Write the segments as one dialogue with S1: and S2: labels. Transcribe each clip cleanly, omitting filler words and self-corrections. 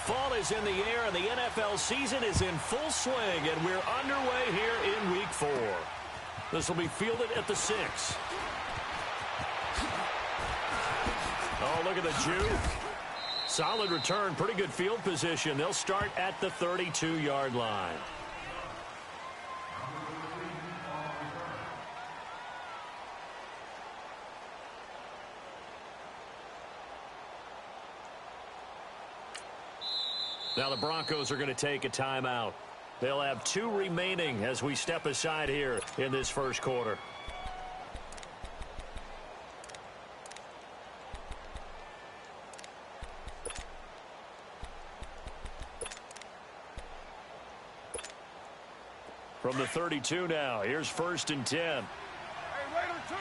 S1: Fall is in the air, and the NFL season is in full swing, and we're underway here in Week 4. This will be fielded at the 6. Oh, look at the juke. Solid return, pretty good field position. They'll start at the 32-yard line. Now the Broncos are going to take a timeout. They'll have 2 remaining as we step aside here in this first quarter. From the 32 now, here's 1st and 10.
S2: Hey, Raider 2.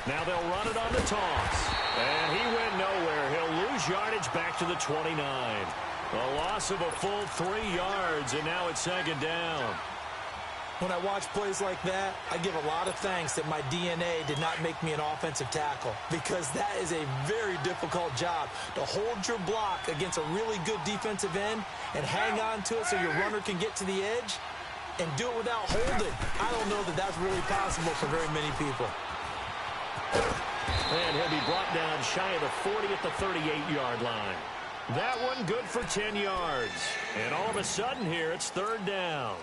S1: Now they'll run it on the toss. And he went nowhere. He'll lose yardage back to the 29. A loss of a full 3 yards, and now it's 2nd down.
S3: When I watch plays like that, I give a lot of thanks that my DNA did not make me an offensive tackle, because that is a very difficult job to hold your block against a really good defensive end and hang on to it so your runner can get to the edge and do it without holding. I don't know that that's really possible for very many people.
S1: And he'll be brought down shy of the 40 at the 38-yard line. That one good for 10 yards. And all of a sudden here, it's 3rd down.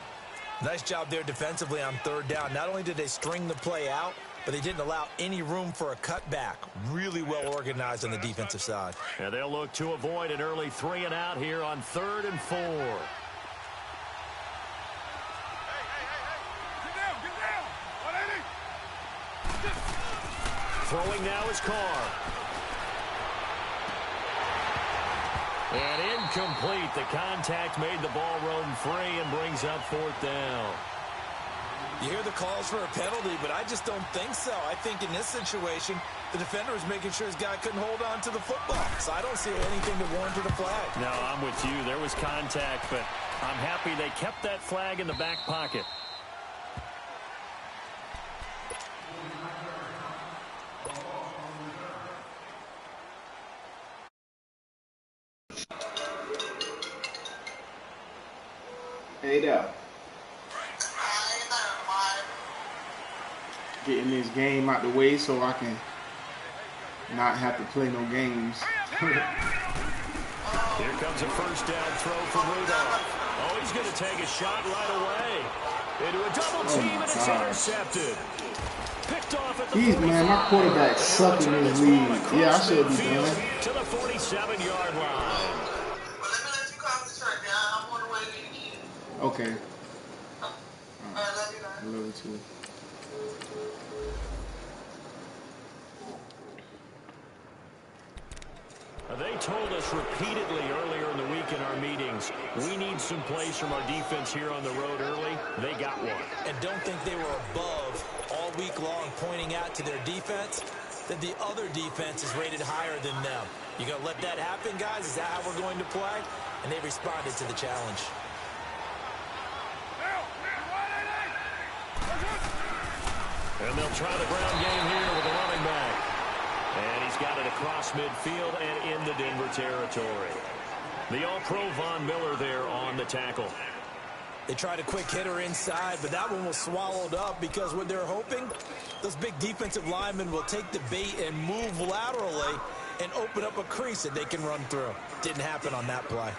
S3: Nice job there defensively on 3rd down. Not only did they string the play out, but they didn't allow any room for a cutback. Really well organized on the defensive side.
S1: And they'll look to avoid an early 3 and out here on 3rd and 4. Throwing now is Carr. And incomplete. The contact made the ball roam free and brings up 4th down.
S3: You hear the calls for a penalty, but I just don't think so. I think in this situation, the defender was making sure his guy couldn't hold on to the football. So I don't see anything that warranted a flag.
S1: No, I'm with you. There was contact, but I'm happy they kept that flag in the back pocket.
S4: Hey there. Getting this game out the way so I can not have to play no games.
S1: Here comes a 1st down throw from Rudolph. Oh, he's going to take a shot right away. Into a double team, and it's intercepted. Picked off at the 45.
S4: Man, my quarterback sucks in this league. Yeah, I should be done.
S1: To the 47-yard line.
S4: Okay. I love you too.
S1: They told us repeatedly earlier in the week in our meetings, we need some plays from our defense here on the road early. They got one.
S3: And don't think they were above all week long pointing out to their defense that the other defense is rated higher than them. You going to let that happen, guys? Is that how we're going to play? And they responded to the challenge.
S1: And they'll try the ground game here with the running back. And he's got it across midfield and into Denver territory. The All-Pro Von Miller there on the tackle.
S3: They tried a quick hitter inside, but that one was swallowed up because what they're hoping, those big defensive linemen will take the bait and move laterally and open up a crease that they can run through. Didn't happen on that play.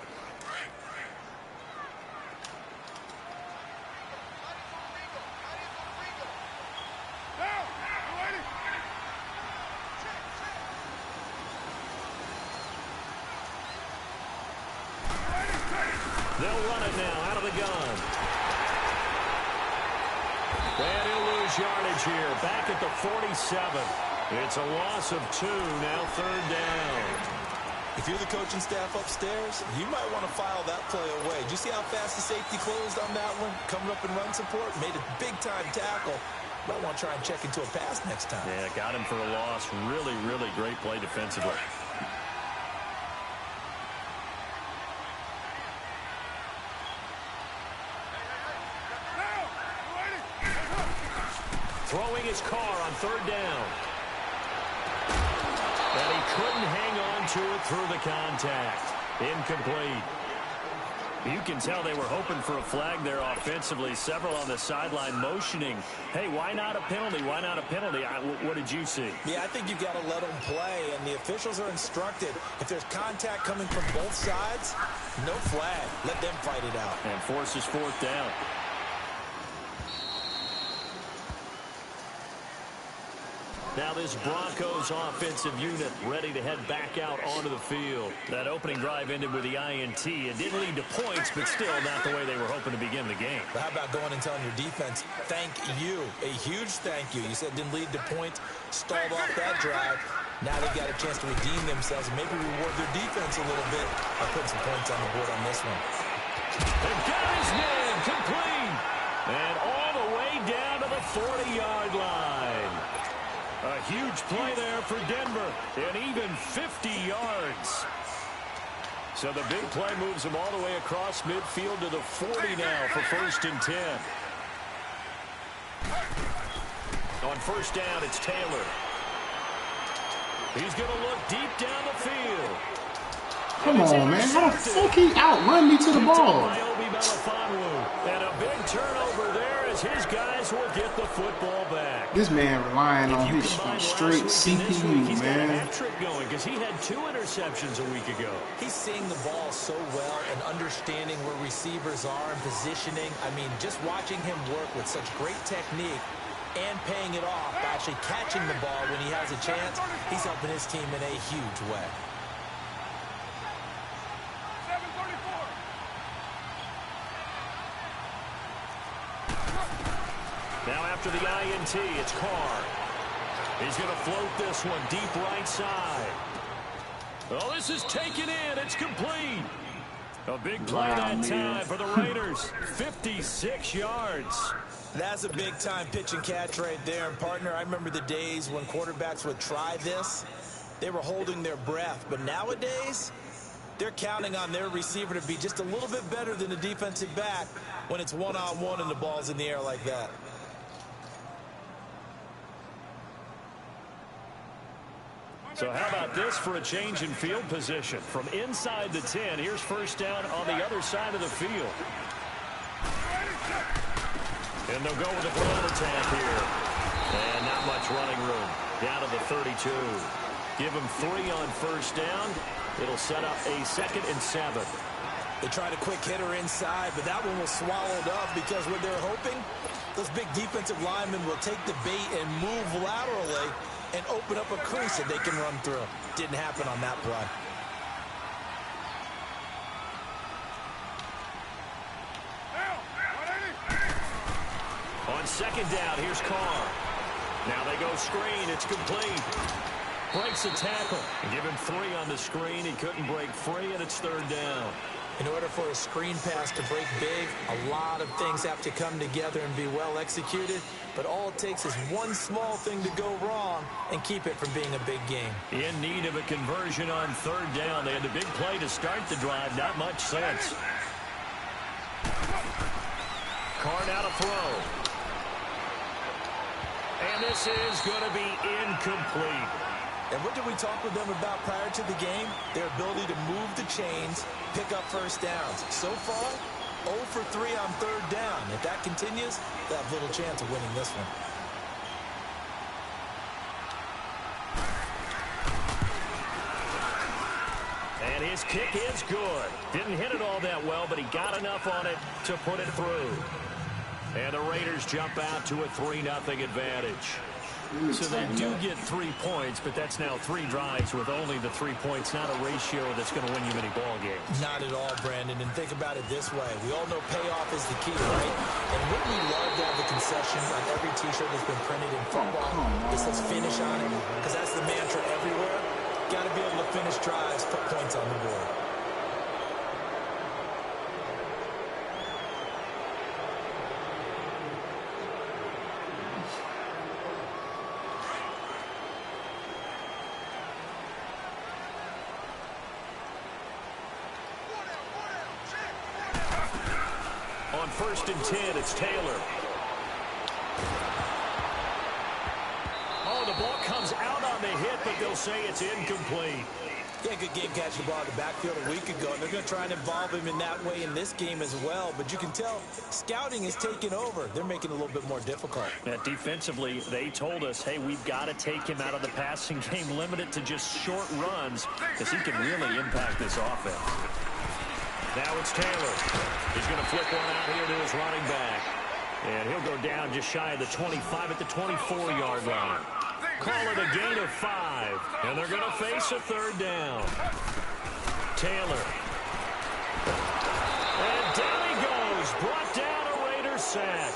S1: They'll run it now out of the gun. And he'll lose yardage here. Back at the 47. It's a loss of 2. Now 3rd down.
S3: If you're the coaching staff upstairs, you might want to file that play away. Did you see how fast the safety closed on that one? Coming up in run support, made a big-time tackle. Might want to try and check into a pass next time.
S1: Yeah, got him for a loss. Really, really great play defensively. Throwing his car on 3rd down. And he couldn't hang on to it through the contact. Incomplete. You can tell they were hoping for a flag there offensively. Several on the sideline motioning, hey, why not a penalty? Why not a penalty? What did you see?
S3: Yeah, I think you've got to let them play, and the officials are instructed. If there's contact coming from both sides, no flag. Let them fight it out.
S1: And forces fourth down. Now this Broncos offensive unit ready to head back out onto the field. That opening drive ended with the INT. It didn't lead to points, but still not the way they were hoping to begin the game.
S3: But how about going and telling your defense, thank you, a huge thank you. You said didn't lead to points, stalled off that drive. Now they've got a chance to redeem themselves and maybe reward their defense a little bit by putting some points on the board on this one.
S1: They've got his man complete. And all the way down to the 40-yard line. A huge play there for Denver, and even 50 yards. So the big play moves them all the way across midfield to the 40 now for 1st and 10. On first down, it's Taylor. He's going to look deep down the field.
S4: Come on, man. How the fuck he outrun me to the ball?
S1: And a big turnover there as his guys will get the football back.
S4: This man relying on his straight CPU,
S1: he's
S4: man.
S1: got a hat trick going because he had 2 interceptions a week ago.
S3: He's seeing the ball so well and understanding where receivers are and positioning. I mean, just watching him work with such great technique and paying it off by actually catching the ball when he has a chance, he's helping his team in a huge way.
S1: Now after the INT, it's Carr. He's going to float this one deep right side. Oh, this is taken in. It's complete. A big play that time for the Raiders. 56 yards.
S3: That's a big-time pitch and catch right there. And, partner, I remember the days when quarterbacks would try this. They were holding their breath. But nowadays, they're counting on their receiver to be just a little bit better than the defensive back when it's one-on-one and the ball's in the air like that.
S1: So how about this for a change in field position? From inside the 10, here's first down on the other side of the field. And they'll go with a ground attack here. And not much running room. Down to the 32. Give them 3 on first down. It'll set up a 2nd and 7.
S3: They tried a quick hitter inside, but that one was swallowed up because what they're hoping, those big defensive linemen will take the bait and move laterally and open up a crease that they can run through. Didn't happen on that play.
S1: On second down, here's Carr. Now they go screen. It's complete. Breaks a tackle. Give him 3 on the screen. He couldn't break free, and it's 3rd down.
S3: In order for a screen pass to break big, a lot of things have to come together and be well executed. But all it takes is one small thing to go wrong and keep it from being a big game.
S1: In need of a conversion on 3rd down. They had the big play to start the drive. Not much sense. Carr now to throw. And this is going to be incomplete.
S3: And what did we talk with them about prior to the game? Their ability to move the chains, pick up first downs. So far, 0 for 3 on 3rd down. If that continues, they have little chance of winning this one.
S1: And his kick is good. Didn't hit it all that well, but he got enough on it to put it through. And the Raiders jump out to a 3-0 advantage. So they do get 3 points, but that's now 3 drives with only the 3 points, not a ratio that's going to win you many ball games.
S3: Not at all, Brandon. And think about it this way. We all know payoff is the key, right? And wouldn't we love to have the concession on every T-shirt that's been printed in football that says finish on it? Because that's the mantra everywhere. Got to be able to finish drives, put points on the board.
S1: On 1st and 10, it's Taylor. Oh, the ball comes out on on the hit, but they'll say it's incomplete.
S3: Yeah, good game catching the ball in the backfield a week ago. They're going to try and involve him in that way in this game as well. But you can tell scouting is taking over. They're making it a little bit more difficult.
S1: Defensively, they told us, hey, we've got to take him out of the passing game, limit it to just short runs, because he can really impact this offense. Now it's Taylor. He's going to flip one out here to his running back. And he'll go down just shy of the 25 at the 24-yard line. Call it a gain of 5. And they're going to face a third down. Taylor. And down he goes. Brought down a Raider sack.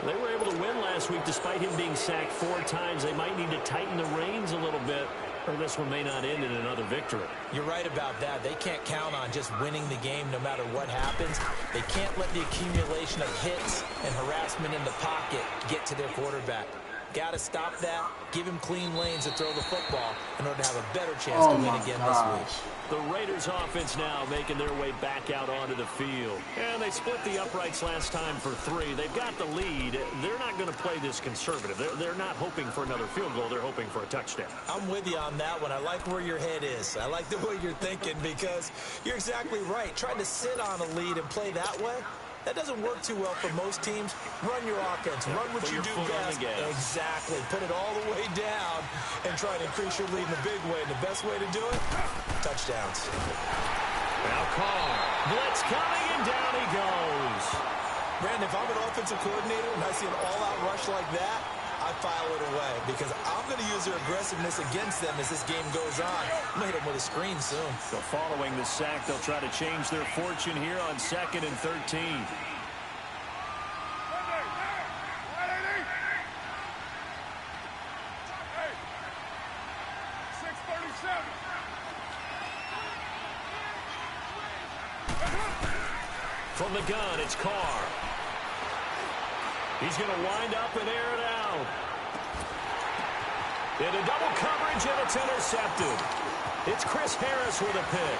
S1: They were able to win last week despite him being sacked 4 times. They might need to tighten the reins a little bit, or this one may not end in another victory.
S3: You're right about that. They can't count on just winning the game no matter what happens. They can't let the accumulation of hits and harassment in the pocket get to their quarterback. Got to stop that, give him clean lanes to throw the football in order to have a better chance to win again this week.
S1: The Raiders offense now making their way back out onto the field. And they split the uprights last time for 3. They've got the lead. They're not going to play this conservative. They're not hoping for another field goal. They're hoping for a touchdown.
S3: I'm with you on that one. I like where your head is. I like the way you're thinking because you're exactly right. Trying to sit on a lead and play that way, that doesn't work too well for most teams. Run your offense. Run what you do best. Exactly. Put it all the way down and try to increase your lead in a big way. And the best way to do it, touchdowns.
S1: Now Carr. Blitz coming, and down he goes.
S3: Brandon, if I'm an offensive coordinator and I see an all-out rush like that, I file it away because I'm going to use their aggressiveness against them as this game goes on. I'm going to hit them with a screen soon.
S1: So following the sack, they'll try to change their fortune here on 2nd and 13. From the gun, it's Carr. He's going to wind up and air it out. Into double coverage, and it's intercepted. It's Chris Harris with a pick.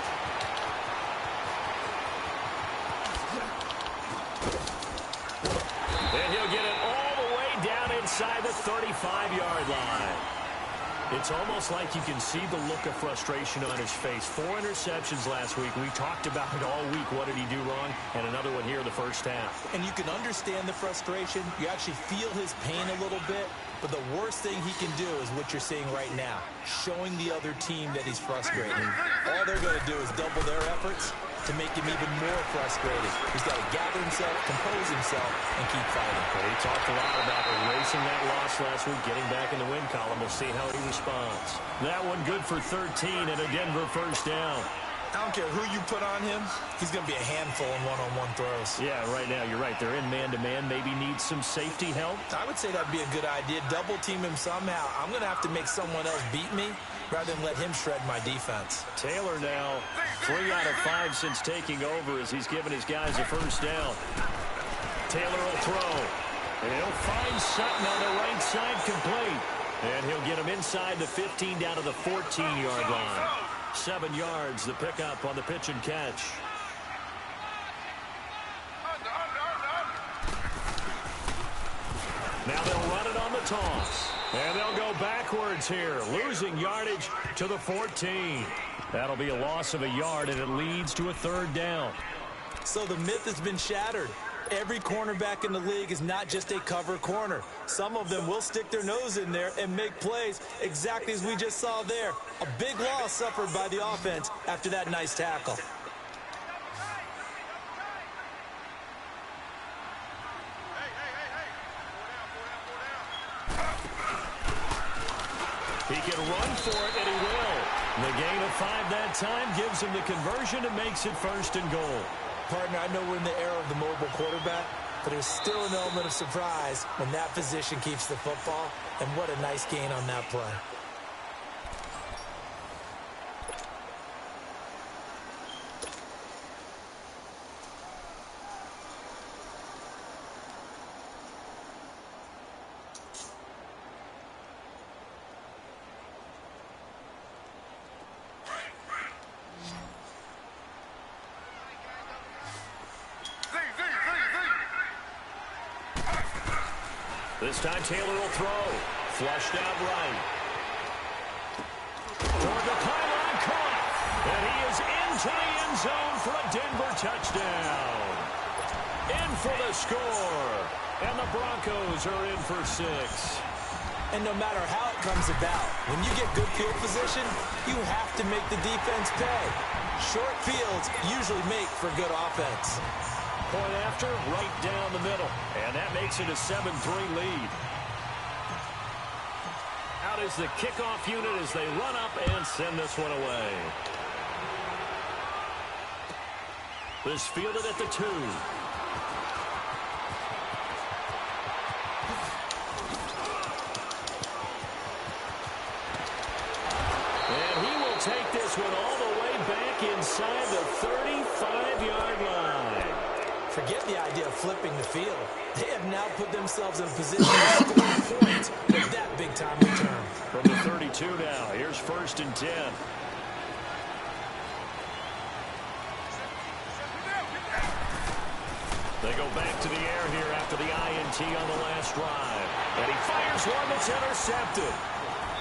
S1: And he'll get it all the way down inside the 35-yard line. It's almost like you can see the look of frustration on his face. 4 interceptions last week. We talked about it all week. What did he do wrong? And another one here in the first half.
S3: And you can understand the frustration. You actually feel his pain a little bit. But the worst thing he can do is what you're seeing right now, showing the other team that he's frustrated. All they're going to do is double their efforts to make him even more frustrated. He's got to gather himself, compose himself, and keep fighting.
S1: Well, he talked a lot about erasing that loss last week, getting back in the win column. We'll see how he responds. That one good for 13 and a Denver first down.
S3: I don't care who you put on him. He's going to be a handful in one-on-one throws.
S1: Yeah, right now, you're right. They're in man-to-man. Maybe need some safety help.
S3: I would say that'd be a good idea. Double team him somehow. I'm going to have to make someone else beat me rather than let him shred my defense.
S1: Taylor now 3 out of 5 since taking over as he's given his guys a first down. Taylor will throw. And he'll find Sutton on the right side complete. And he'll get him inside the 15 down to the 14-yard line. 7 yards, the pickup on the pitch and catch. Now they'll run it on the toss. And they'll go backwards here, losing yardage to the 14. That'll be a loss of a yard, and it leads to a third down.
S3: So the myth has been shattered. Every cornerback in the league is not just a cover corner. Some of them will stick their nose in there and make plays exactly as we just saw there. A big loss suffered by the offense after that nice tackle.
S1: He can run for it, and he will. The gain of 5 that time gives him the conversion and makes it 1st and goal.
S3: Partner, I know we're in the era of the mobile quarterback, but there's still an element of surprise when that position keeps the football, and what a nice gain on that play.
S1: This time Taylor will throw. Flushed out right. toward the pylon, caught. And he is into the end zone for a Denver touchdown. In for the score. And the Broncos are in for 6.
S3: And no matter how it comes about, when you get good field position, you have to make the defense pay. Short fields usually make for good offense.
S1: Point after, right down the middle. And that makes it a 7-3 lead. Out is the kickoff unit as they run up and send this one away. This fielded at the 2. Take this one all the way back inside the 35-yard line.
S3: Forget the idea of flipping the field. They have now put themselves in a position to score points with that big-time return.
S1: From the 32 now, here's 1st and 10. They go back to the air here after the INT on the last drive. And he fires one that's intercepted.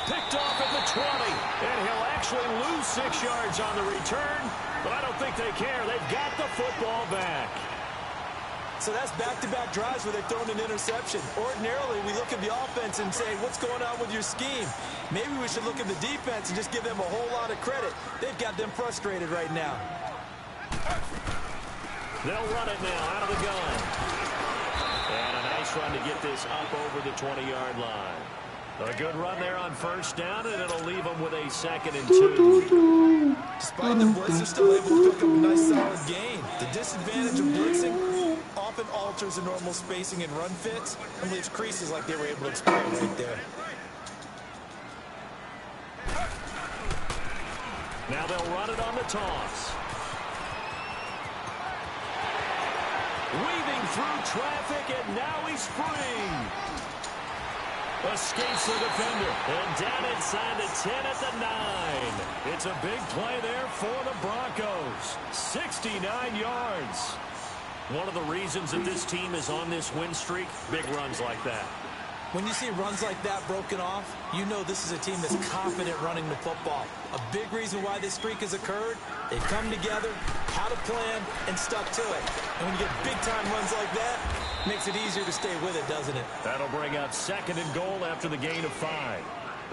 S1: Picked off at the 20, and he'll actually lose 6 yards on the return, but I don't think they care. They've got the football back.
S3: So that's back-to-back drives where they've thrown an interception. Ordinarily, we look at the offense and say, what's going on with your scheme? Maybe we should look at the defense and just give them a whole lot of credit. They've got them frustrated right now.
S1: They'll run it now out of the gun. And a nice run to get this up over the 20-yard line. A good run there on 1st down, and it'll leave them with a 2nd and 2.
S3: Despite the blitz, they're still able to pick up a nice solid gain. The disadvantage of blitzing often alters the normal spacing and run fits and leaves creases like they were able to exploit right there.
S1: Now they'll run it on the toss. Weaving through traffic, and now he's free. Escapes the defender, and down inside the 10 at the 9. It's a big play there for the Broncos. 69 yards. One of the reasons that this team is on this win streak, big runs like that.
S3: When you see runs like that broken off, you know this is a team that's confident running the football. A big reason why this streak has occurred, they've come together, had a plan, and stuck to it. And when you get big-time runs like that, it makes it easier to stay with it, doesn't it?
S1: That'll bring up 2nd and goal after the gain of 5.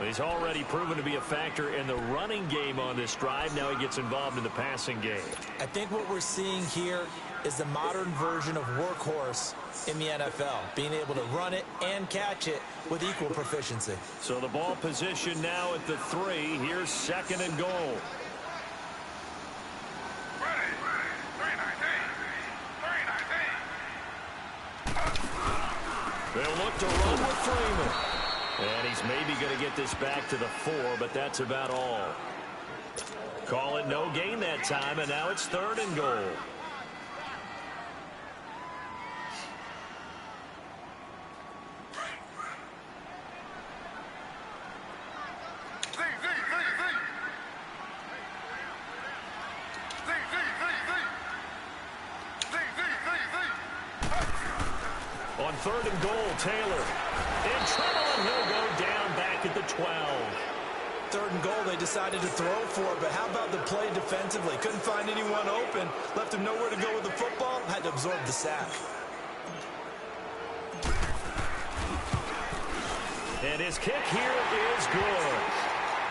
S1: He's already proven to be a factor in the running game on this drive. Now he gets involved in the passing game.
S3: I think what we're seeing here is the modern version of workhorse in the NFL, being able to run it and catch it with equal proficiency.
S1: So the ball position now at the 3. Here's 2nd and goal. They'll look to run with Freeman. And he's maybe going to get this back to the 4, but that's about all. Call it no gain that time, and now it's 3rd and goal. On 3rd and goal, Taylor in trouble, and he'll go down back at the 12.
S3: 3rd and goal, they decided to throw for it, but how about the play defensively? Couldn't find anyone open, left him nowhere to go with the football, had to absorb the sack.
S1: And his kick here is good.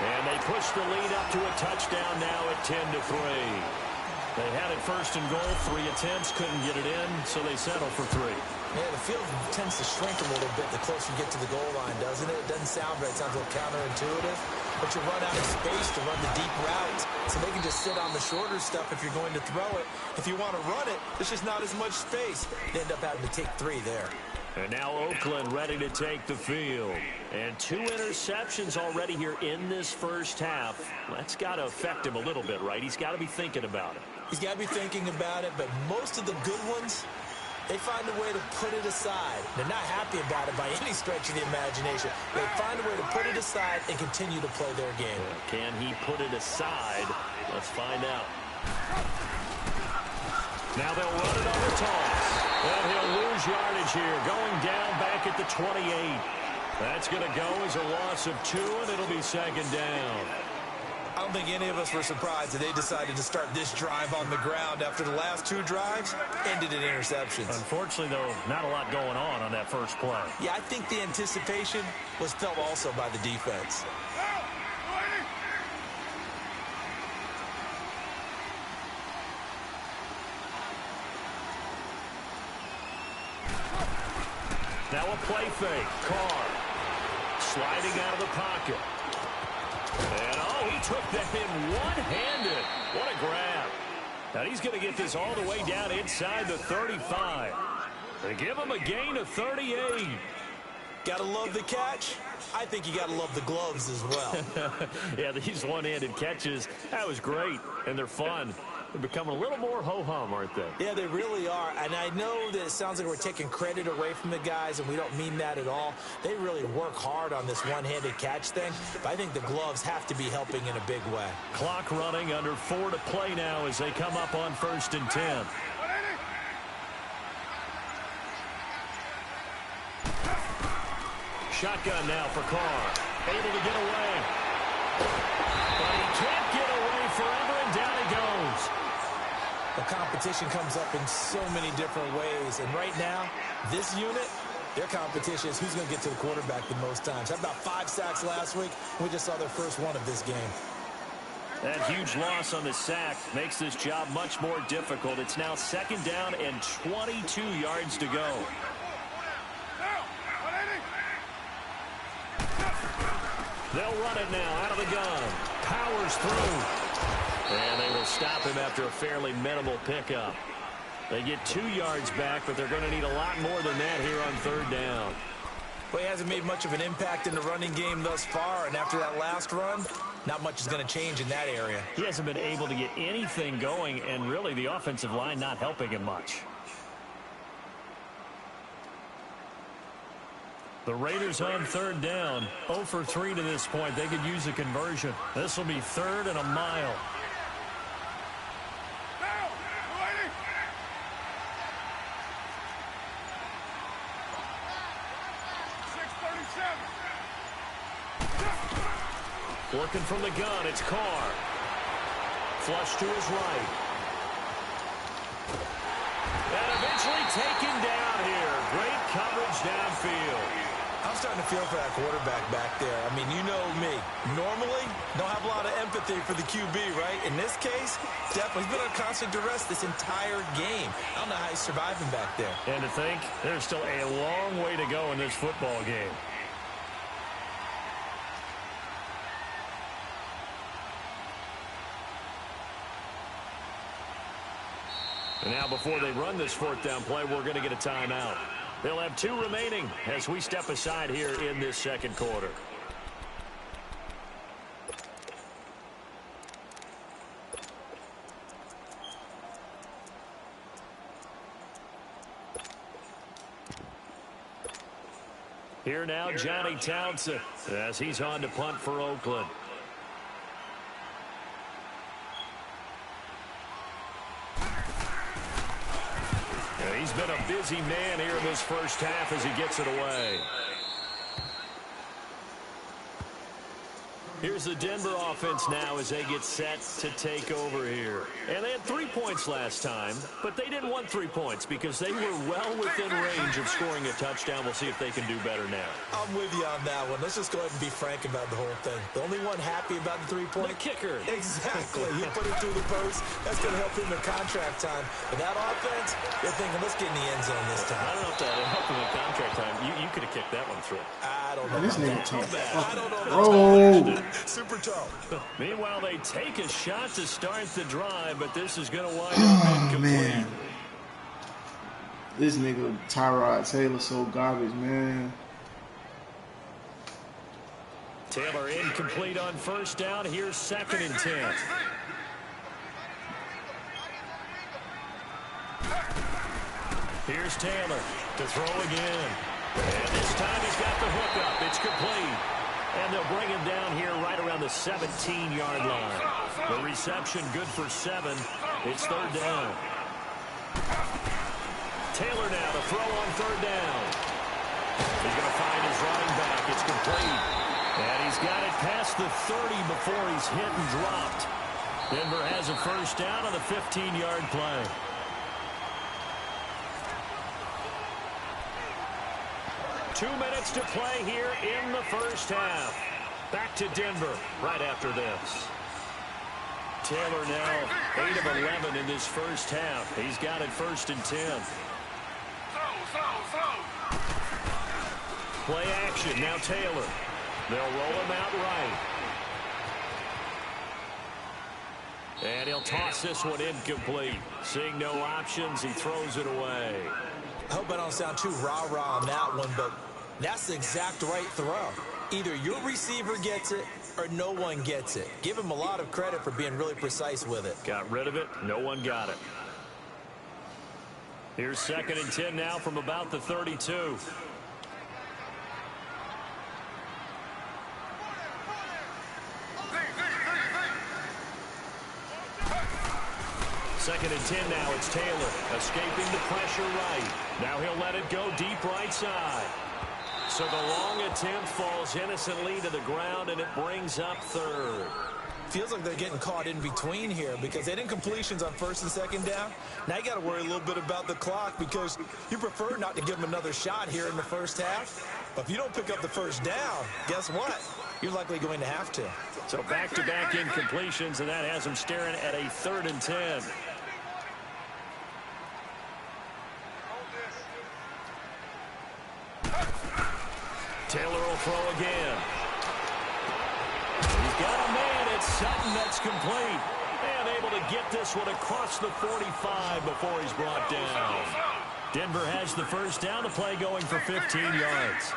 S1: And they push the lead up to a touchdown now at 10-3. They had it 1st and goal, 3 attempts, couldn't get it in, so they settle for 3.
S3: Yeah, the field tends to shrink a little bit the closer you get to the goal line, doesn't it? It doesn't sound right. It sounds a little counterintuitive. But you run out of space to run the deep routes, so they can just sit on the shorter stuff if you're going to throw it. If you want to run it, there's just not as much space. They end up having to take 3 there.
S1: And now Oakland ready to take the field. And 2 interceptions already here in this first half. That's got to affect him a little bit, right? He's got to be thinking about it.
S3: He's got to be thinking about it, but most of the good ones, they find a way to put it aside. They're not happy about it by any stretch of the imagination. They find a way to put it aside and continue to play their game.
S1: Can he put it aside? Let's find out. Now they'll run it on the toss. And he'll lose yardage here, going down back at the 28. That's going to go as a loss of 2, and it'll be 2nd down.
S3: I don't think any of us were surprised that they decided to start this drive on the ground after the last 2 drives ended in interceptions.
S1: Unfortunately, though, not a lot going on that first play.
S3: Yeah, I think the anticipation was felt also by the defense.
S1: Now a play fake. Carr sliding out of the pocket. And, oh, he took that in one-handed. What a grab. Now he's going to get this all the way down inside the 35. They give him a gain of 38.
S3: Gotta love the catch. I think you gotta love the gloves as well.
S1: Yeah, these one-handed catches, that was great, and they're fun. They're becoming a little more ho-hum, aren't they?
S3: Yeah, they really are. And I know that it sounds like we're taking credit away from the guys, and we don't mean that at all. They really work hard on this one-handed catch thing, but I think the gloves have to be helping in a big way.
S1: Clock running, under 4 to play now as they come up on 1st and 10. Shotgun now for Carr. Able to get away. But he can't get away forever, and down he goes.
S3: The competition comes up in so many different ways. And right now, this unit, their competition is who's going to get to the quarterback the most times. Had about 5 sacks last week. We just saw their first one of this game.
S1: That huge loss on the sack makes this job much more difficult. It's now 2nd down and 22 yards to go. They'll run it now out of the gun. Powers through. And they will stop him after a fairly minimal pickup. They get 2 yards back, but they're going to need a lot more than that here on 3rd down.
S3: Well, he hasn't made much of an impact in the running game thus far, and after that last run, not much is going to change in that area.
S1: He hasn't been able to get anything going, and really the offensive line not helping him much. The Raiders on 3rd down, 0 for 3 to this point. They could use a conversion. This will be 3rd and a mile. Working from the gun, it's Carr. Flush to his right. And eventually taken down here. Great coverage downfield.
S3: I'm starting to feel for that quarterback back there. I mean, you know me. Normally, don't have a lot of empathy for the QB, right? In this case, definitely he's been under constant duress this entire game. I don't know how he's surviving back there.
S1: And to think, there's still a long way to go in this football game. And now before they run this 4th down play, we're going to get a timeout. They'll have 2 remaining as we step aside here in this 2nd quarter. Here now, Johnny Townsend, as he's on to punt for Oakland. He's been a busy man here in this first half as he gets it away. Here's the Denver offense now as they get set to take over here. And they had 3 points last time, but they didn't want 3 points because they were well within range of scoring a touchdown. We'll see if they can do better now.
S3: I'm with you on that one. Let's just go ahead and be frank about the whole thing. The only one happy about the 3-point?
S1: The kicker.
S3: Exactly. He put it through the post. That's going to help him in contract time. But that offense, they're thinking, let's get in the end zone this time.
S1: I don't know if that helped him in contract time. You could have kicked that one through.
S3: I don't know.
S4: This nigga
S3: Too bad. I don't know.
S4: Oh.
S3: Super tough.
S1: Meanwhile, they take a shot to start the drive, but this is going to wind up incomplete.
S4: Man. This nigga Tyrod Taylor so garbage, man.
S1: Taylor incomplete on 1st down. Here's 2nd and 10. Here's Taylor to throw again. And this time he's got the hook up. It's complete. And they'll bring him down here right around the 17-yard line. The reception good for 7. It's 3rd down. Taylor now to throw on 3rd down. He's going to find his running back. It's complete. And he's He's got it past the 30 before he's hit and dropped. Denver has a first down on the 15-yard play. Two minutes to play here in the first half. Back to Denver right after this. Taylor now 8 of 11 in this first half. He's got it 1st and 10. Play action. Now Taylor. They'll roll him out right. And he'll toss this one incomplete. Seeing no options, he throws it away.
S3: I hope I don't sound too rah-rah on that one, but that's the exact right throw. Either your receiver gets it or no one gets it. Give him a lot of credit for being really precise with it.
S1: Got rid of it. No one got it. Here's 2nd and 10 now from about the 32. Second and 10 now. It's Taylor escaping the pressure right. Now he'll let it go deep right side. So the long attempt falls innocently to the ground, and it brings up 3rd.
S3: Feels like they're getting caught in between here because they didn't completions on 1st and 2nd down. Now you got to worry a little bit about the clock because you prefer not to give them another shot here in the first half. But if you don't pick up the first down, guess what? You're likely going to have to.
S1: So back-to-back incompletions, and that has them staring at a 3rd and 10. Taylor will throw again. He's got a man. It's Sutton that's complete. And able to get this one across the 45 before he's brought down. Denver has the first down. The play going for 15 yards.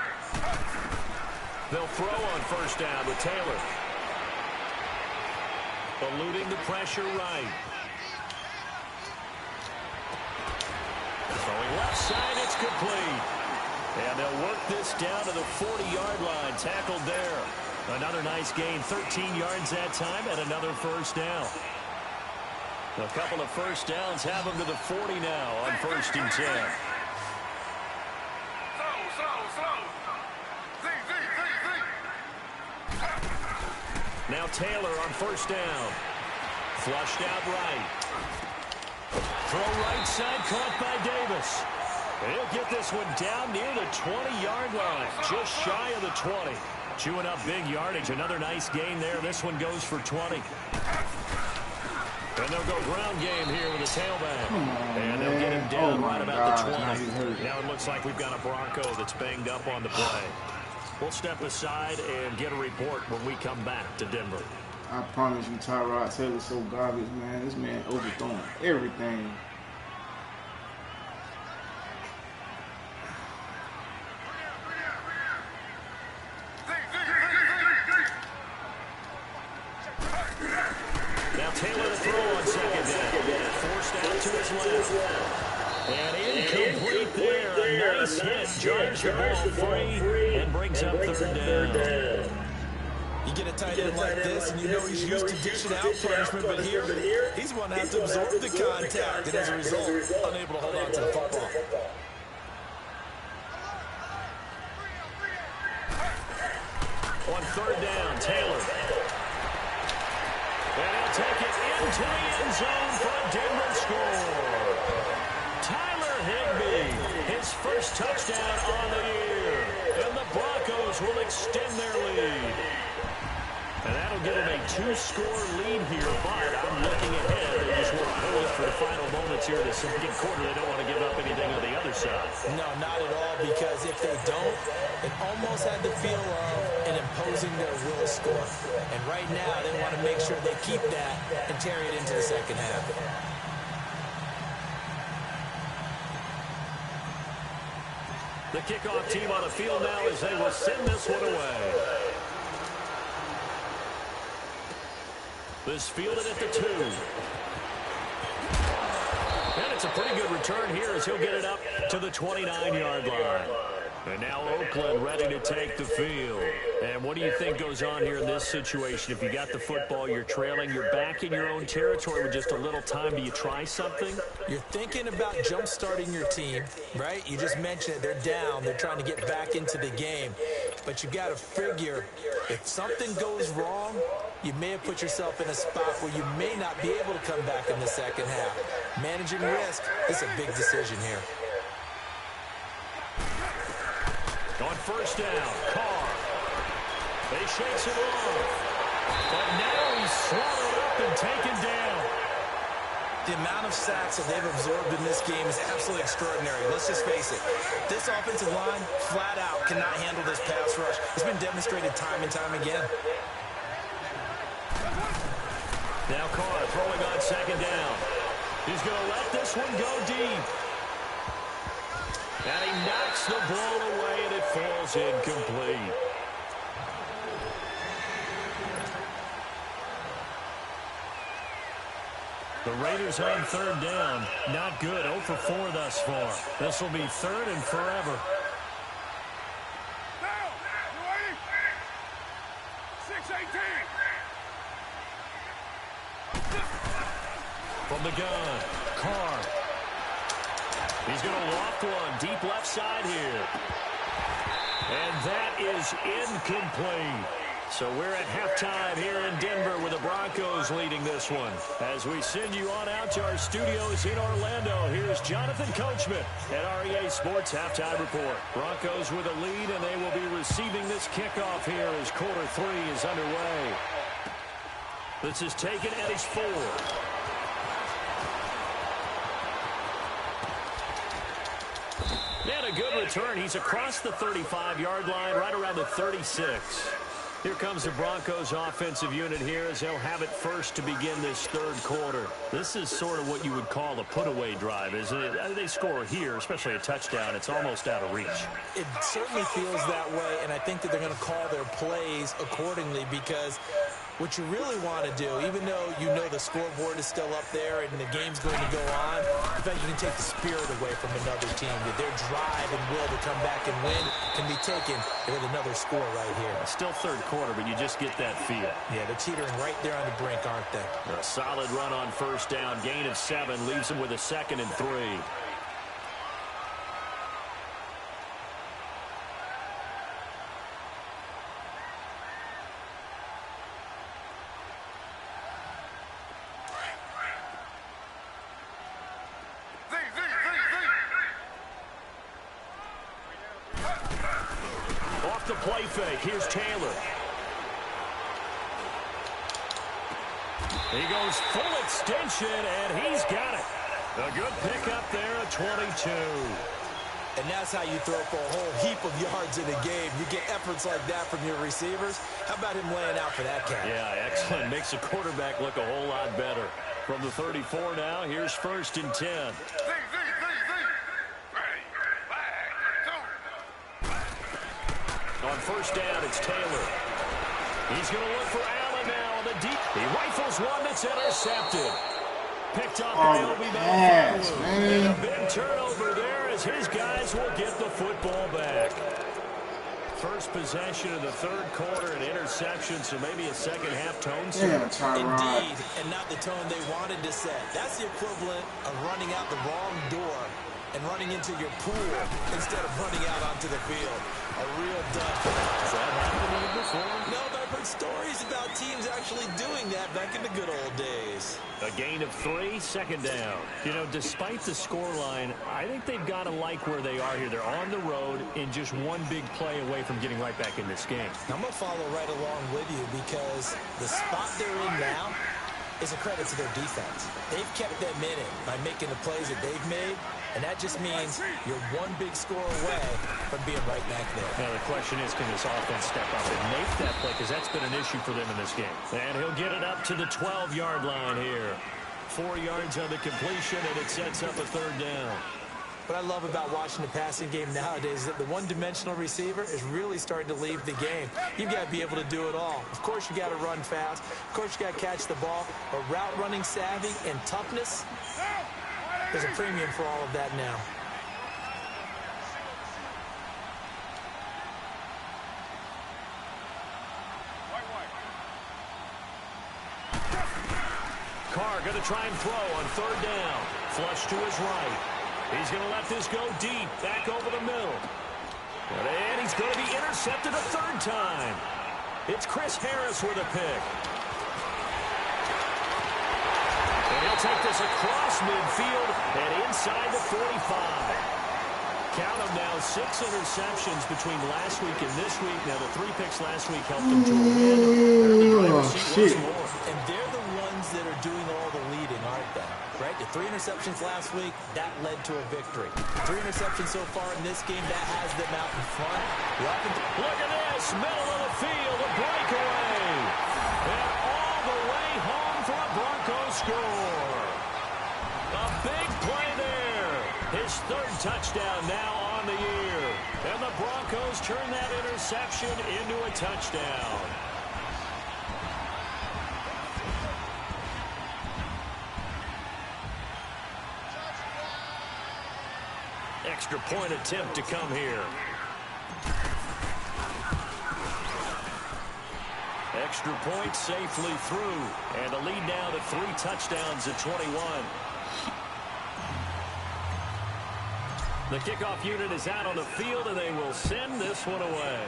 S1: They'll throw on first down with Taylor. Eluding the pressure right. Throwing left side. It's complete. And they'll work this down to the 40-yard line. Tackled there. Another nice gain. 13 yards that time and another first down. A couple of first downs have them to the 40 now on 1st and 10. Now Taylor on first down. Flushed out right. Throw right side caught by Davis. He'll get this one down near the 20-yard line, just shy of the 20. Chewing up big yardage. Another nice gain there. This one goes for 20. And they'll go ground game here with a tailback. And they'll get him down right about the 20. Now it looks like we've got a Bronco that's banged up on the play. We'll step aside and get a report when we come back to Denver.
S4: I promise you, Tyrod Taylor's so garbage, man. This man overthrowing everything.
S1: Taylor to throw on 2nd down. Forced out to his left. And incomplete there. A nice hit. Jars the ball free and brings up 3rd down.
S3: You get a tight end like this, and you know he's used to dishing out punishment, but here, he's going to have to absorb the contact, and as a result, unable to hold on to the football.
S1: On 3rd down, Taylor. And he'll take it into the end zone for a Denver score. Tyler Higbee, his first touchdown on the year. And the Broncos will extend their lead. And that'll give them a 2-score lead here, but I'm looking ahead. They just want to hold it for the final moments here in the 2nd quarter. They don't want to give up anything on the other side.
S3: No, not at all, because if they don't, it almost had the feel of an imposing their will score. And right now, they want to make sure they keep that and carry it into the 2nd half.
S1: The kickoff team on the field now as they will send this one away. This fielded at the 2. And it's a pretty good return here as he'll get it up to the 29-yard line. And now Oakland ready to take the field. And what do you think goes on here in this situation? If you got the football, you're trailing, you're back in your own territory with just a little time. Do you try something?
S3: You're thinking about jump-starting your team, right? You just mentioned it. They're down. They're trying to get back into the game. but you got to figure if something goes wrong, you may have put yourself in a spot where you may not be able to come back in the second half. Managing risk is a big decision here.
S1: On first down, Carr. They shakes it off. But now he's swallowed up and taken down.
S3: The amount of sacks that they've absorbed in this game is absolutely extraordinary. Let's just face it. This offensive line, flat out, cannot handle this pass rush. It's been demonstrated time and time again.
S1: Now Carr throwing on second down. He's going to let this one go deep. And he knocks the ball away, and it falls incomplete. The Raiders on third down. Not good. 0 for 4 thus far. This will be third and forever.
S2: Now, you ready? 6-18.
S1: From the gun, Carr. He's going to loft one deep left side here. And that is incomplete. So we're at halftime here in Denver with the Broncos leading this one. As we send you on out to our studios in Orlando, here's Jonathan Coachman at REA Sports Halftime Report. Broncos with a lead, and they will be receiving this kickoff here as quarter 3 is underway. This is taken at his 4. And a good return. He's across the 35-yard line, right around the 36. Here comes the Broncos offensive unit here as they'll have it first to begin this third quarter. This is sort of what you would call a put-away drive, isn't it? They score here, especially a touchdown. It's almost out of reach.
S3: It certainly feels that way, and I think that they're going to call their plays accordingly because what you really want to do, even though you know the scoreboard is still up there and the game's going to go on, in fact, you can take the spirit away from another team. That their drive and will to come back and win can be taken with another score right here.
S1: Still third quarter, but you just get that feel.
S3: Yeah, they're teetering right there on the brink, aren't they?
S1: A solid run on first down. Gain of 7 leaves them with a 2nd and 3. Off the play fake. Here's Taylor. He goes full extension, and he's got it. A good pickup there at 22.
S3: And that's how you throw for a whole heap of yards in a game. You get efforts like that from your receivers. How about him laying out for that catch?
S1: Yeah, excellent. Makes the quarterback look a whole lot better. From the 34 now, here's 1st and 10. On first down, it's Taylor. He's going to look for Allen now on the deep. He rifles one that's intercepted. Picked up by Obi Melifonwu. And a big turnover there as his guys will get the football back. First possession of the third quarter, an interception, so maybe a second-half tone set.
S3: Indeed, and not the tone they wanted to set. That's the equivalent of running out the wrong door and running into your pool instead of running out onto the field. A real dud.
S1: Has that happened before?
S3: No, but I've heard stories about teams actually doing that back in the good old days.
S1: A gain of 3, 2nd down. You know, despite the scoreline, I think they've got to like where they are here. They're on the road and just one big play away from getting right back in this game.
S3: I'm going to follow right along with you because the spot they're in now is a credit to their defense. They've kept them in it by making the plays that they've made, and that just means you're one big score away from being right back there.
S1: Now, the question is, can this offense step up and make that play? Because that's been an issue for them in this game. And he'll get it up to the 12-yard line here. 4 yards on the completion, and it sets up a 3rd down.
S3: What I love about watching the passing game nowadays is that the one-dimensional receiver is really starting to leave the game. You've got to be able to do it all. Of course, you got to run fast. Of course, you got to catch the ball. But route running savvy and toughness, there's a premium for all of that now.
S1: Carr going to try and throw on 3rd down. Flush to his right. He's going to let this go deep, back over the middle. And he's going to be intercepted a third time. It's Chris Harris with a pick. And he'll take this across midfield and inside the 45. Count them now, 6 interceptions between last week and this week. Now, the 3 picks last week helped them to a win. They're in the driver's seat once more.
S3: And they're the ones that are doing all the leading, aren't they? Right? The 3 interceptions last week, that led to a victory. 3 interceptions so far in this game, that has them out in front.
S1: Look at this, middle of the field, a breakaway. And all the way home for a Broncos score. A big play there. His 3rd touchdown now on the year. And the Broncos turn that interception into a touchdown. Extra point attempt to come here. Extra point safely through. And a lead now to 3 touchdowns at 21. The kickoff unit is out on the field, and they will send this one away.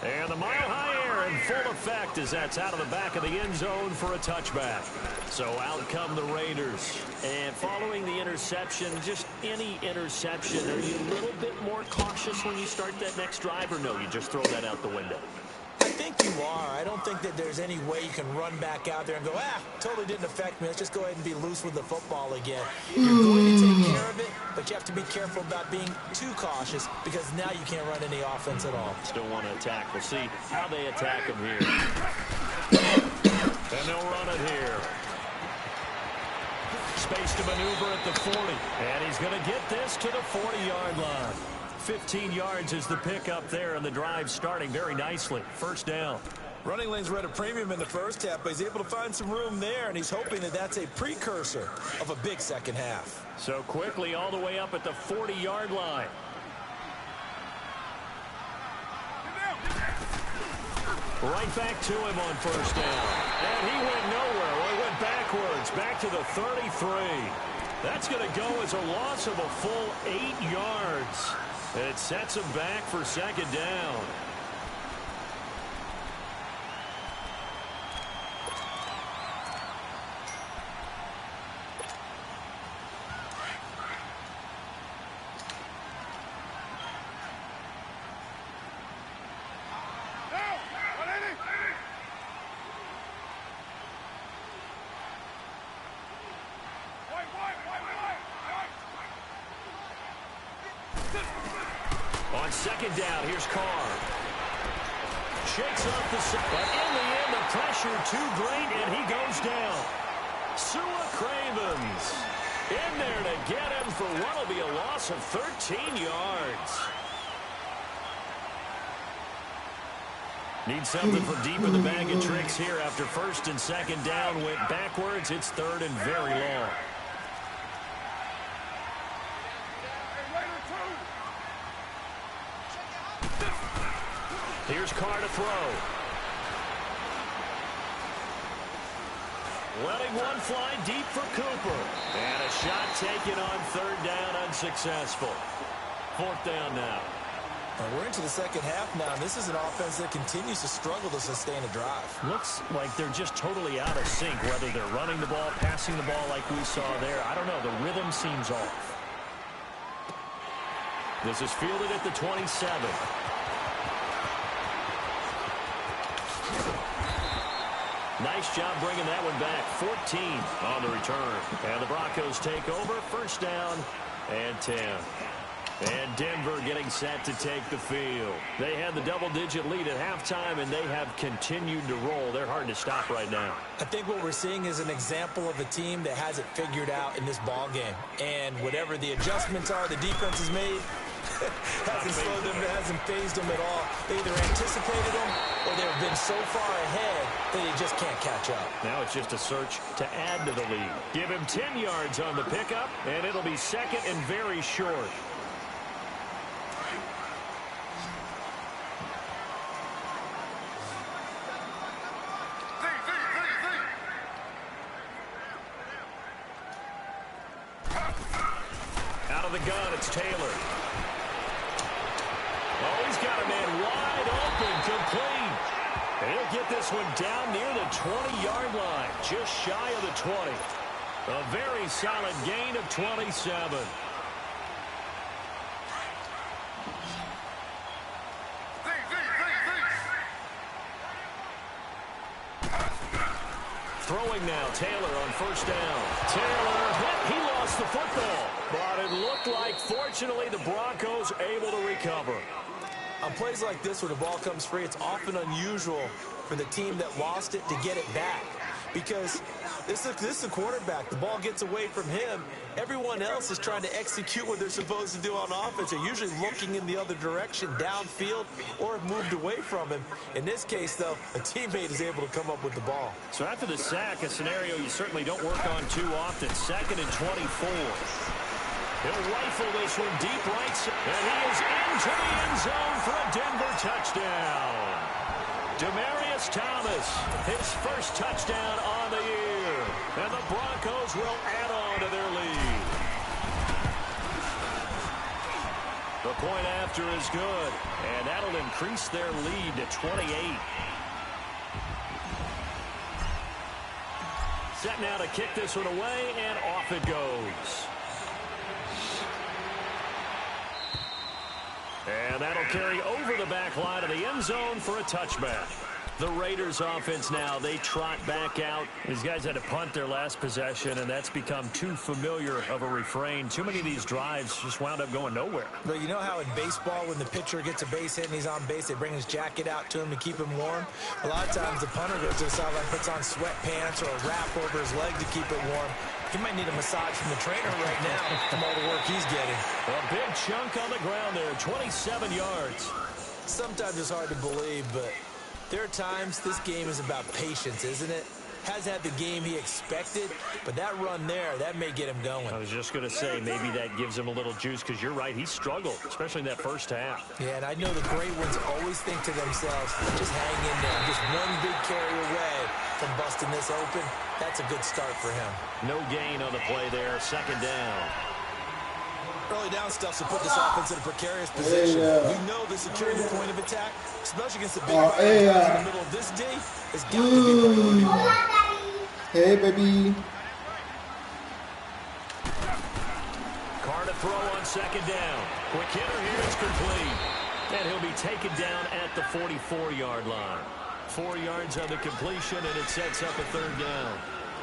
S1: And the mile-high air in full effect as that's out of the back of the end zone for a touchback. So out come the Raiders. And following the interception, just any interception, are you a little bit more cautious when you start that next drive, or no, you just throw that out the window?
S3: I think you are. I don't think that there's any way you can run back out there and go, totally didn't affect me. Let's just go ahead and be loose with the football again. You're going to take care of it, but you have to be careful about being too cautious because now you can't run any offense at all.
S1: Still want to attack. We'll see how they attack him here. And they'll run it here. Space to maneuver at the 40. And he's going to get this to the 40-yard line. 15 yards is the pickup there, and the drive starting very nicely. First down.
S3: Running lanes were at a premium in the first half, but he's able to find some room there, and he's hoping that that's a precursor of a big second half.
S1: So quickly all the way up at the 40-yard line. Right back to him on first down. And he went nowhere. Well, he went backwards, back to the 33. That's going to go as a loss of a full 8 yards. It sets him back for second down. On second down, here's Carr. Shakes off the side. But in the end, the pressure too great, and he goes down. Sua Cravens in there to get him for what will be a loss of 13 yards. Need something from deep in the bag of tricks here after first and second down went backwards. It's third and very long. Here's Carr to throw. Letting one fly deep for Cooper. And a shot taken on third down, unsuccessful. Fourth down now.
S3: We're into the second half now, and this is an offense that continues to struggle to sustain a drive.
S1: Looks like they're just totally out of sync, whether they're running the ball, passing the ball like we saw there. I don't know. The rhythm seems off. This is fielded at the 27. Nice job bringing that one back. 14 on the return. And the Broncos take over. First down and 10. And Denver getting set to take the field. They had the double-digit lead at halftime, and they have continued to roll. They're hard to stop right now.
S3: I think what we're seeing is an example of a team that has it figured out in this ball game. And whatever the adjustments are the defense has made, hasn't slowed them, hasn't phased them at all. They either anticipated them or they've been so far ahead that they just can't catch up.
S1: Now it's just a search to add to the lead. Give him 10 yards on the pickup, and it'll be second and very short. the gun. It's Taylor. Oh, he's got a man wide open, complete. And he'll get this one down near the 20-yard line, just shy of the 20. A very solid gain of 27. Throwing now, Taylor on first down. Taylor, he lost the football. But it looked like, fortunately, the Broncos able to recover.
S3: On plays like this where the ball comes free, it's often unusual for the team that lost it to get it back. Because this is a quarterback. The ball gets away from him. Everyone else is trying to execute what they're supposed to do on offense. They're usually looking in the other direction, downfield, or have moved away from him. In this case, though, a teammate is able to come up with the ball.
S1: So after the sack, a scenario you certainly don't work on too often. 2nd and 24. He'll rifle this one deep right side. And he is into the end zone for a Denver touchdown. Demaryius Thomas, his first touchdown on the year. And the Broncos will add on to their lead. The point after is good. And that'll increase their lead to 28. Set now to kick this one away, and off it goes. And that'll carry over the back line of the end zone for a touchback. The Raiders offense now, they trot back out. These guys had to punt their last possession, and that's become too familiar of a refrain. Too many of these drives just wound up going nowhere.
S3: But you know how in baseball, when the pitcher gets a base hit and he's on base, they bring his jacket out to him to keep him warm? A lot of times the punter goes to the sideline, puts on sweatpants or a wrap over his leg to keep it warm. He might need a massage from the trainer right now from all the work he's getting.
S1: A big chunk on the ground there, 27 yards.
S3: Sometimes it's hard to believe, but there are times this game is about patience, isn't it? Has had the game he expected, but that run there, that may get him going.
S1: I was just going to say, maybe that gives him a little juice, because you're right, he struggled, especially in that first half.
S3: Yeah, and I know the great ones always think to themselves, just hang in there. Just one big carry away from busting this open. That's a good start for him.
S1: No gain on the play there, 2nd down.
S3: Early down stuff to put this offense in a precarious position. We know the security point of attack, especially against the big guys in the middle of this D, has got to be priority one.
S4: Hey, baby.
S1: Carr to throw on 2nd down. Quick hitter here, it's complete. And he'll be taken down at the 44-yard line. 4 yards on the completion, and it sets up a 3rd down.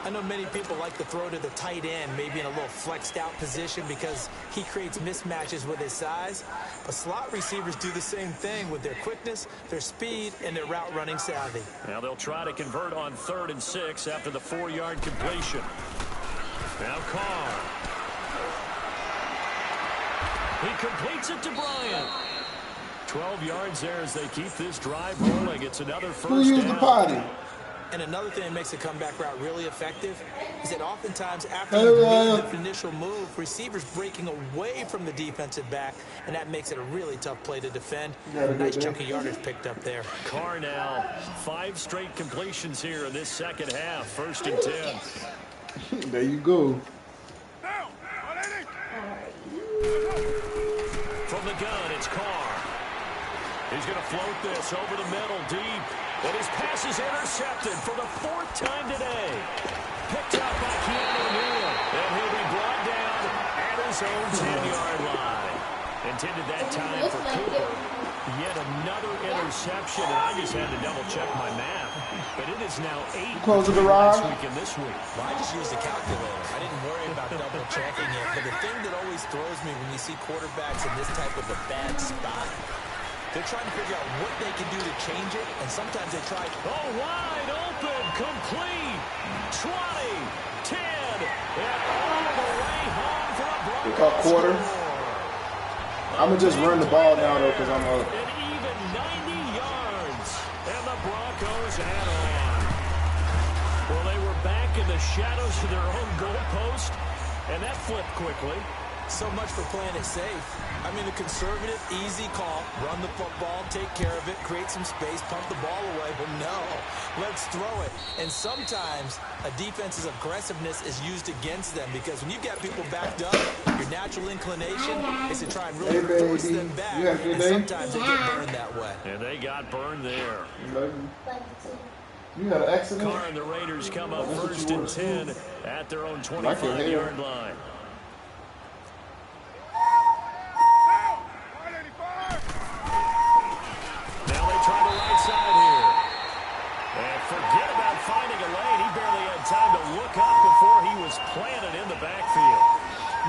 S3: I know many people like to throw to the tight end, maybe in a little flexed out position because he creates mismatches with his size. But slot receivers do the same thing with their quickness, their speed, and their route running savvy.
S1: Now they'll try to convert on 3rd and 6 after the 4-yard completion. Now Carr. He completes it to Bryant. 12 yards there as they keep this drive rolling. It's another first down.
S4: Who used the potty?
S3: And another thing that makes a comeback route really effective is that oftentimes after you made the initial move, receivers breaking away from the defensive back, and that makes it a really tough play to defend. A nice chunk of yardage picked up there.
S1: Carr now, 5 straight completions here in this second half. 1st and 10.
S4: There you go.
S1: From the gun, it's Carr. He's going to float this over the middle, deep. And his pass is intercepted for the 4th time today. Picked up by Keanu Neal. And he'll be brought down at his own 10-yard line. Intended that time for Cooper. Yet another interception, and I just had to double-check my math. But it is now 8
S4: close the garage
S1: last week and this week.
S3: Well, I just used a calculator. I didn't worry about double-checking it. But the thing that always throws me when you see quarterbacks in this type of a bad spot, they're trying to figure out what they can do to change it, and sometimes they try.
S1: Oh, wide open, complete, 20, 10, and all the way home for a Broncos.
S4: They call quarter. I'm going to just run the ball now, though, because I'm up.
S1: An even 90 yards, and the Broncos add on. Well, they were back in the shadows of their own goalpost, and that flipped quickly.
S3: So much for playing it safe. I mean, the conservative, easy call, run the football, take care of it, create some space, pump the ball away. But no, let's throw it. And sometimes a defense's aggressiveness is used against them because when you've got people backed up, your natural inclination is to try and really force them back. And sometimes they get burned that way.
S1: And they got burned there.
S4: You had an accident?
S1: Carr and the Raiders come up first and 10 at their own 25-yard line. Now they try the right side here. And forget about finding a lane. He barely had time to look up before he was planted in the backfield.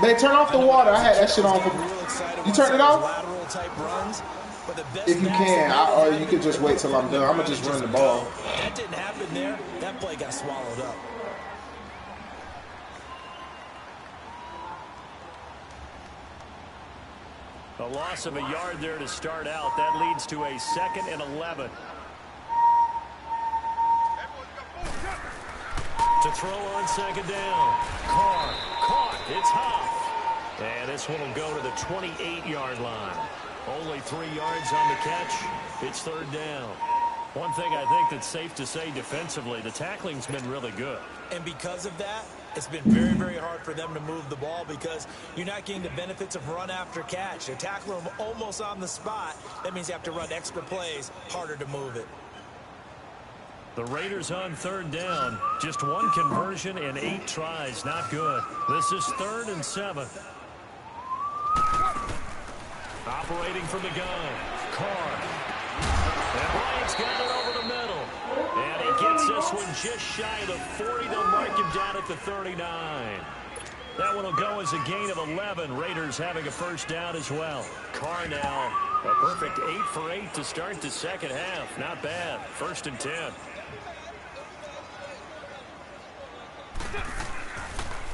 S4: They turn off the water. I had that shit on. You turned it off?
S3: Lateral type runs.
S4: If you can, or you could just wait till I'm done. I'm going to just run the ball.
S3: That didn't happen there. That play got swallowed up.
S1: A loss of a yard there to start out. That leads to a 2nd and 11. To throw on 2nd down. Carr caught. It's Huff. And this one will go to the 28-yard line. Only 3 yards on the catch. It's 3rd down. One thing I think that's safe to say defensively, the tackling's been really good.
S3: And because of that, it's been very, very hard for them to move the ball because you're not getting the benefits of run after catch. They're tackling them almost on the spot. That means you have to run extra plays, harder to move it.
S1: The Raiders on 3rd down. Just 1 conversion and 8 tries. Not good. This is 3rd and 7. Operating from the gun. Carr. And Bryant's got it over the middle. And he gets this one just shy of the 40. They'll mark him down at the 39. That one will go as a gain of 11. Raiders having a 1st down as well. Carr now a perfect 8 for 8 to start the 2nd half. Not bad. 1st and 10.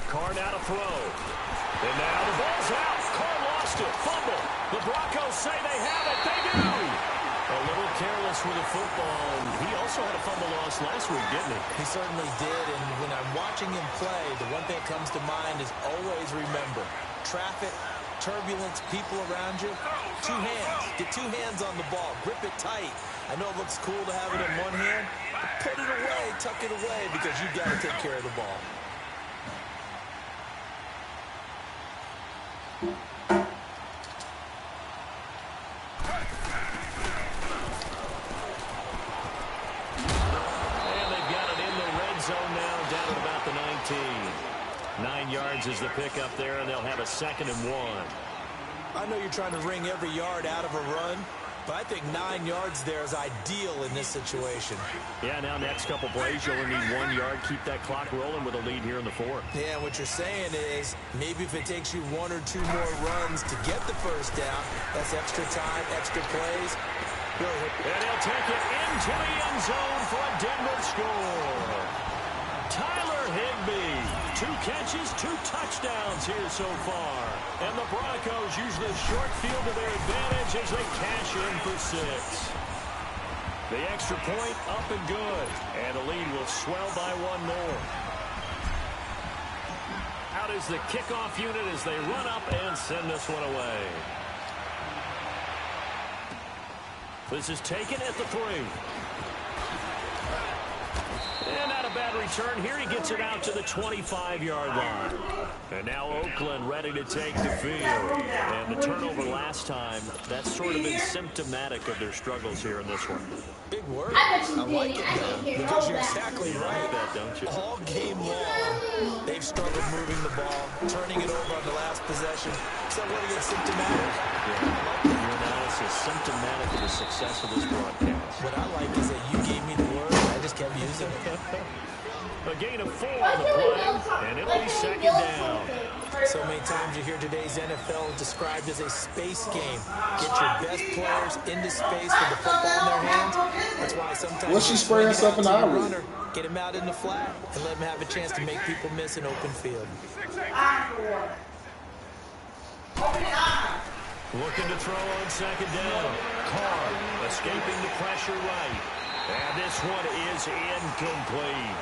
S1: Carr now to throw. And now the ball's out. Carr lost it. Fumble. The Broncos say they have it. They do. A little careless with the football. He also had a fumble loss last week, didn't he?
S3: He certainly did. And when I'm watching him play, the one thing that comes to mind is always remember, traffic, turbulence, people around you, 2 hands. Get 2 hands on the ball. Grip it tight. I know it looks cool to have it in one hand, but put it away, tuck it away, because you've got to take care of the ball.
S1: Zone now down at about the 19. 9 yards is the pickup there, and they'll have a 2nd and 1.
S3: I know you're trying to wring every yard out of a run, but I think 9 yards there is ideal in this situation.
S1: Yeah, now next couple plays, you'll only need 1 yard. Keep that clock rolling with a lead here in the 4th.
S3: Yeah, what you're saying is maybe if it takes you 1 or 2 more runs to get the 1st down, that's extra time, extra plays.
S1: And he'll take it into the end zone for a Denver score. Tyler Higbee, 2 catches, 2 touchdowns here so far. And the Broncos use the short field to their advantage as they cash in for 6. The extra point up and good. And the lead will swell by 1 more. Out is the kickoff unit as they run up and send this one away. This is taken at the 3. And not a bad return here. He gets it out to the 25-yard line. And now Oakland ready to take the field. And the turnover last time, that's sort of been symptomatic of their struggles here in this one.
S3: Big word. I like it, though, because you're exactly right.
S1: That, don't you?
S3: All game long, they've struggled moving the ball, turning it over on the last possession. So what do you get, symptomatic?
S1: Yeah. Your analysis symptomatic of the success of this broadcast.
S3: What I like is that you gave me the word, I just kept using it.
S1: A gain of 4 on the play, and it'll be 2nd down.
S3: So many times you hear today's NFL described as a space game. Get your best players into space with the football in their hands. That's why sometimes
S4: what's she spraying stuff in the eye?
S3: Get him out in the flat and let him have a chance to make people miss an open field.
S1: Looking to throw on 2nd down. Carr escaping the pressure right. And this one is incomplete.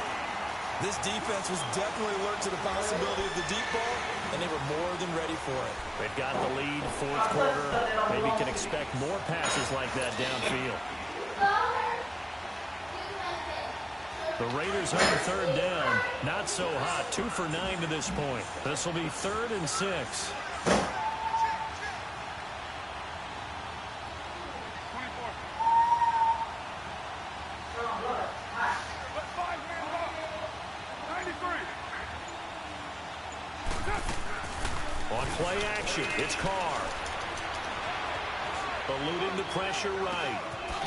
S3: This defense was definitely alert to the possibility of the deep ball, and they were more than ready for it.
S1: They've got the lead, fourth quarter. Maybe can expect more passes like that downfield. The Raiders on third down. Not so hot. 2 for 9 to this point. This will be 3rd and 6. On play action, it's Carr. Eluding the pressure right.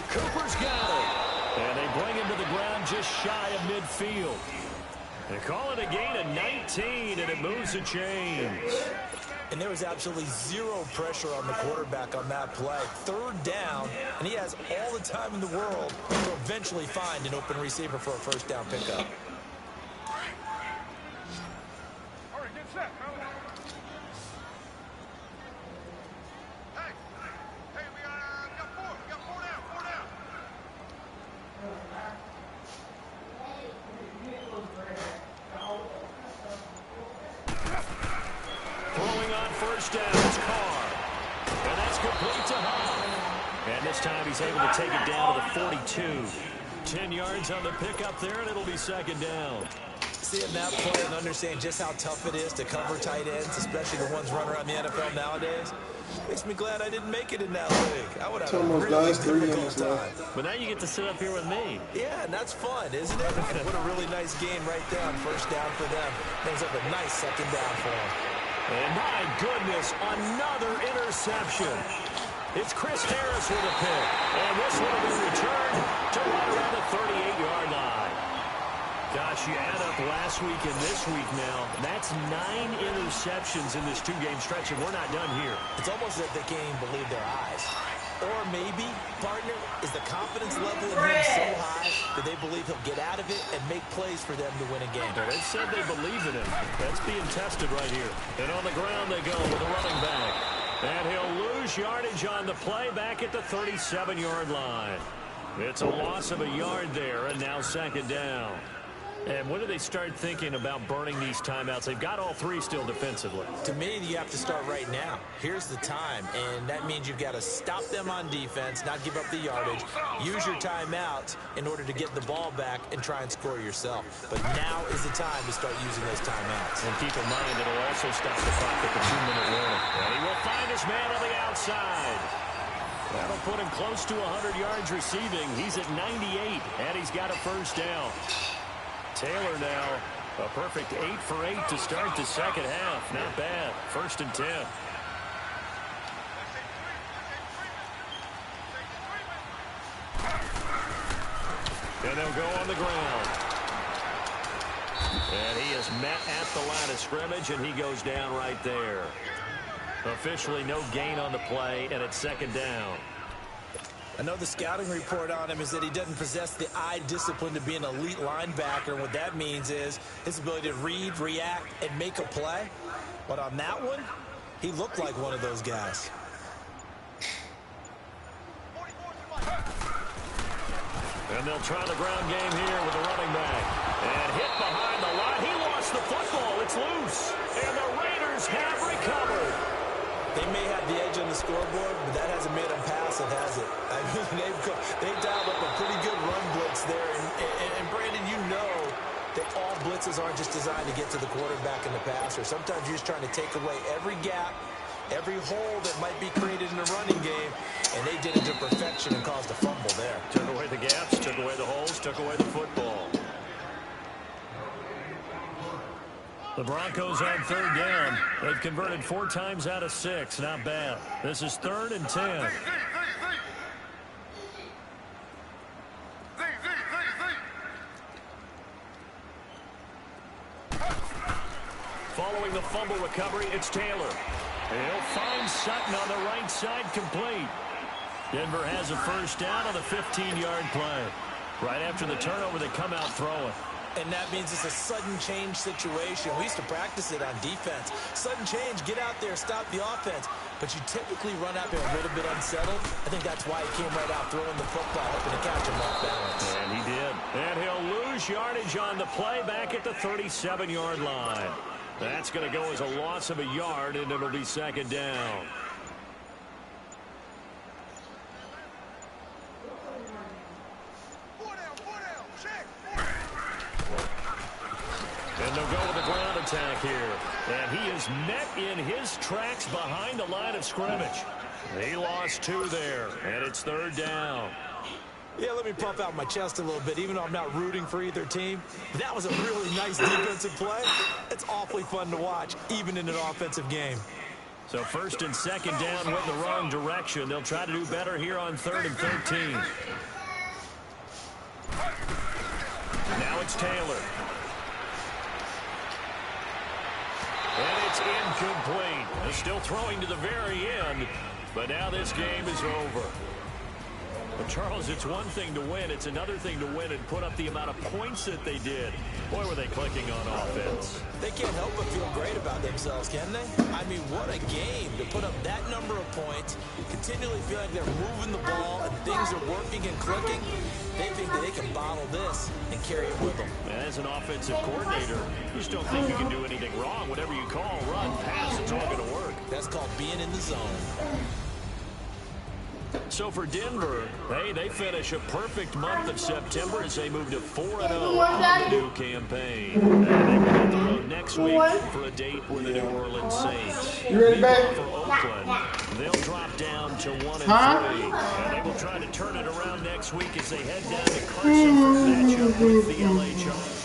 S1: Cooper's got it. And they bring him to the ground just shy of midfield. They call it a gain of 19, and it moves the chains.
S3: And there was absolutely zero pressure on the quarterback on that play. 3rd down, and he has all the time in the world to eventually find an open receiver for a first down pickup.
S1: Throwing on first down is Carr. And that's complete to Huff. And this time he's able to take it down to the 42. 10 yards on the pickup there, and it'll be 2nd down.
S3: Seeing that play and understanding just how tough it is to cover tight ends, especially the ones running around the NFL nowadays, makes me glad I didn't make it in that league. I would have a really difficult time.
S1: But now you get to sit up here with me.
S3: Yeah, and that's fun, isn't it? What a really nice game right down. First down for them. Brings up a nice 2nd down for them.
S1: And my goodness, another interception. It's Chris Harris with a pick. And this one will be returned to right around the 38-yard line. Gosh, you add up last week and this week now. That's 9 interceptions in this 2-game stretch, and we're not done here.
S3: It's almost as if they can't even believe their eyes. Or maybe, partner, is the confidence level in him so high that they believe he'll get out of it and make plays for them to win a game.
S1: They said they believe in him. That's being tested right here. And on the ground they go with a running back. And he'll lose yardage on the play back at the 37-yard line. It's a loss of a yard there, and now 2nd down. And when do they start thinking about burning these timeouts? They've got all 3 still defensively.
S3: To me, you have to start right now. Here's the time, and that means you've got to stop them on defense, not give up the yardage, use your timeouts in order to get the ball back and try and score yourself. But now is the time to start using those timeouts.
S1: And keep in mind, it'll also stop the clock at the 2-minute warning. And he will find his man on the outside. That'll put him close to 100 yards receiving. He's at 98, and he's got a first down. Taylor now, a perfect 8 for 8 to start the 2nd half. Not bad. 1st and 10. And they'll go on the ground. And he is met at the line of scrimmage, and he goes down right there. Officially no gain on the play, and it's 2nd down.
S3: I know the scouting report on him is that he doesn't possess the eye discipline to be an elite linebacker. What that means is his ability to read, react, and make a play. But on that one, he looked like one of those guys.
S1: And they'll try the ground game here with the running back. And hit behind the line. He lost the football. It's loose. And the Raiders have recovered.
S3: They may have the edge on the scoreboard, but that hasn't made them pass it, has it? I mean, they've dialed up a pretty good run blitz there. And Brandon, you know that all blitzes aren't just designed to get to the quarterback and the passer. Sometimes you're just trying to take away every gap, every hole that might be created in the running game, and they did it to perfection and caused a fumble there.
S1: Took away the gaps, took away the holes, took away the football. The Broncos on 3rd down. They've converted 4 times out of 6. Not bad. This is 3rd and 10. Following the fumble recovery, it's Taylor. He'll find Sutton on the right side, complete. Denver has a first down on the 15-yard play. Right after the turnover, they come out throwing.
S3: And that means it's a sudden change situation. We used to practice it on defense. Sudden change, get out there, stop the offense. But you typically run out there a little bit unsettled. I think that's why he came right out throwing the football, hoping to catch him off balance.
S1: And he did. And he'll lose yardage on the play back at the 37-yard line. That's going to go as a loss of a yard, and it'll be second down. And they'll go with the ground attack here. And he is met in his tracks behind the line of scrimmage. He lost 2 there, and it's third down.
S3: Yeah, let me puff out my chest a little bit, even though I'm not rooting for either team. That was a really nice defensive play. It's awfully fun to watch, even in an offensive game.
S1: So first and second down went the wrong direction. They'll try to do better here on 3rd and 13. Now it's Taylor. And it's incomplete. They're still throwing to the very end, but now this game is over. But Charles, it's one thing to win. It's another thing to win and put up the amount of points that they did. Boy, were they clicking on offense.
S3: They can't help but feel great about themselves, can they? I mean, what a game to put up that number of points, continually feel like they're moving the ball and things are working and clicking. They think that they can bottle this and carry it with them.
S1: As an offensive coordinator, you just don't think you can do anything wrong. Whatever you call, run, pass, it's all going to work.
S3: That's called being in the zone.
S1: So for Denver, hey, they finish a perfect month of September as they move to 4-0 on the new campaign. And they will hit the road next week for a date with the New Orleans Saints.
S4: You ready, babe?
S1: For Oakland, they'll drop down to 1-3. And they will try to turn it around next week as they head down to Carson for a matchup with the LA Chargers.